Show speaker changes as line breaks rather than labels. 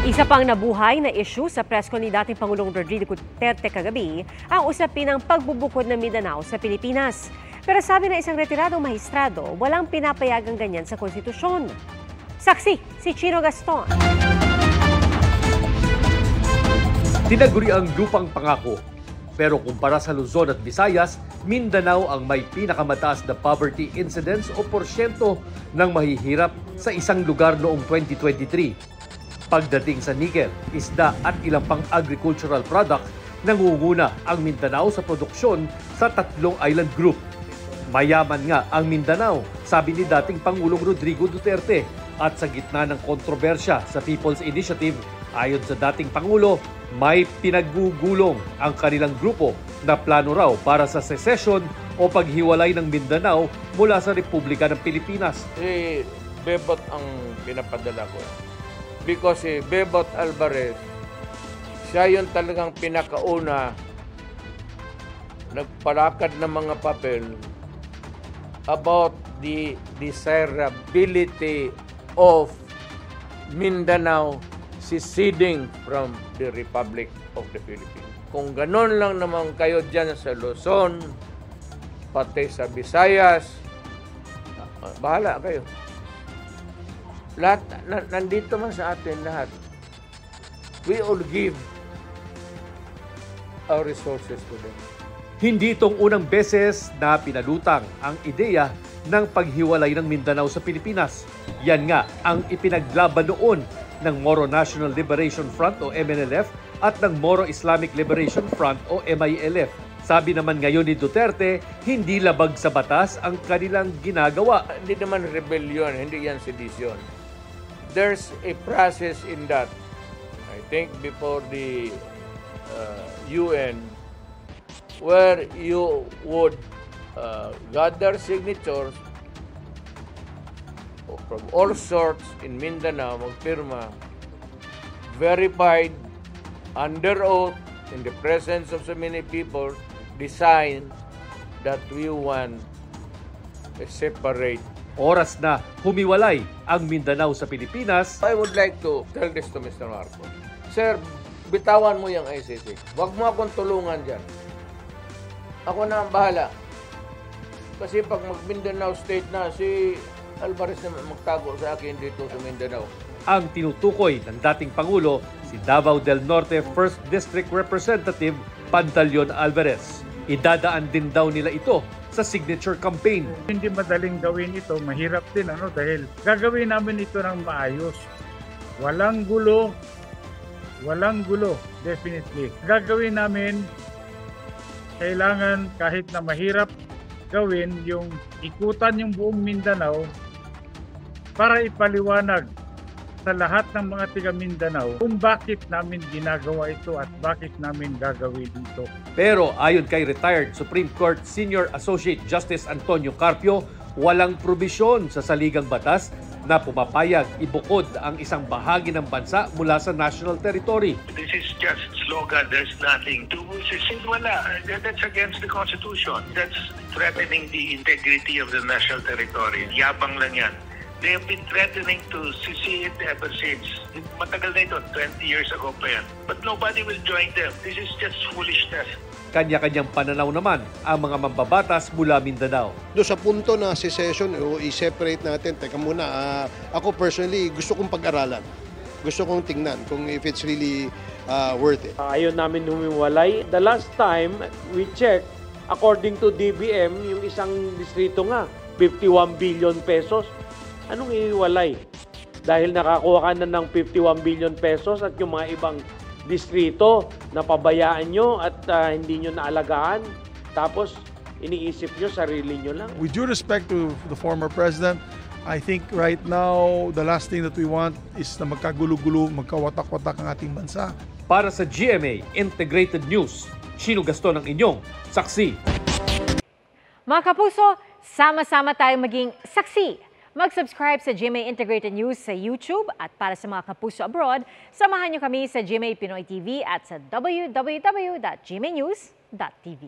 Isa pang nabuhay na issue sa presko ni dating Pangulong Rodrigo Duterte kagabi ang usapin ng pagbubukod ng Mindanao sa Pilipinas. Pero sabi ng isang retiradong mahistrado, walang pinapayagang ganyan sa konstitusyon. Saksi, si Chino Gaston.
Tinaguri ang lupang pangako. Pero kumpara sa Luzon at Visayas, Mindanao ang may pinakamataas na poverty incidence o porsyento ng mahihirap sa isang lugar noong 2023. Pagdating sa nickel, isda at ilang pang agricultural product, nangunguna ang Mindanao sa produksyon sa tatlong island group. Mayaman nga ang Mindanao, sabi ni dating Pangulong Rodrigo Duterte. At sa gitna ng kontrobersya sa People's Initiative, ayon sa dating Pangulo, may pinagugulong ang kanilang grupo na plano raw para sa secession o paghiwalay ng Mindanao mula sa Republika ng Pilipinas.
Bebot ang pinapadala ko. Because Bebot Alvarez, siya yung talagang pinakauna nagpalakad ng mga papel about the desirability of Mindanao seceding from the Republic of the Philippines. Kung ganon lang naman kayo dyan sa Luzon, pati sa Visayas, bahala kayo. Lahat, nandito man sa atin lahat. We all give our resources to them.
Hindi itong unang beses na pinalutang ang ideya ng paghiwalay ng Mindanao sa Pilipinas. Yan nga ang ipinaglaban noon ng Moro National Liberation Front o MNLF at ng Moro Islamic Liberation Front o MILF. Sabi naman ngayon ni Duterte, hindi labag sa batas ang kanilang ginagawa.
Hindi naman rebellion, hindi yan sedition. There's a process in that. I think before the UN, where you would gather signatures from all sorts in Mindanao, magpirma, verified, under oath, in the presence of so many people, decide that we want a separate.
Oras na humiwalay ang Mindanao sa Pilipinas.
I would like to tell this to Mr. Marcos. Sir, bitawan mo yung ICC. Huwag mo akong tulungan dyan. Ako na ang bahala. Kasi pag mag-Mindanao State na, si Alvarez na magtago sa akin dito sa Mindanao.
Ang tinutukoy ng dating Pangulo, si Davao del Norte 1st District Representative Pantaleon Alvarez. Idadaan din daw nila ito sa signature campaign.
Hindi madaling gawin ito, mahirap din dahil gagawin namin ito ng maayos. Walang gulo, definitely. Gagawin namin, kailangan kahit na mahirap gawin yung ikutan yung buong Mindanao para ipaliwanag sa lahat ng mga tiga Mindanao kung bakit namin ginagawa ito at bakit namin gagawin ito.
Pero ayon kay retired Supreme Court Senior Associate Justice Antonio Carpio, walang probisyon sa saligang batas na pumapayag ibukod ang isang bahagi ng bansa mula sa national territory.
This is just slogan. There's nothing to secede. Wala. That's against the Constitution. That's threatening the integrity of the national territory. Yabang lang yan. They have been threatening to secede ever since. Matagal na ito, 20 years ago pa yan. But nobody will join them. This is just foolishness.
Kanya-kanyang pananaw naman ang mga mambabatas mula Mindanao.
Do sa punto na secession, i-separate natin. Teka muna, ako personally gusto kong pag-aralan. Gusto kong tingnan kung if it's really worth it.
Ayaw namin humiwalay. The last time we checked, according to DBM, yung isang distrito nga, 51 billion pesos. Anong ihiwalay? Dahil nakakuha ka na ng 51 billion pesos at yung mga ibang distrito na pabayaan nyo at hindi nyo naalagaan. Tapos iniisip nyo, sarili nyo lang.
With due respect to the former president, I think right now, the last thing that we want is na magkagulo-gulo, magkawatak-watak ang ating bansa.
Para sa GMA Integrated News, Chino Gaston ang inyong saksi.
Mga kapuso, sama-sama tayong maging saksi. Mag-subscribe sa GMA Integrated News sa YouTube at para sa mga kapuso abroad, samahan niyo kami sa GMA Pinoy TV at sa www.gmanews.tv.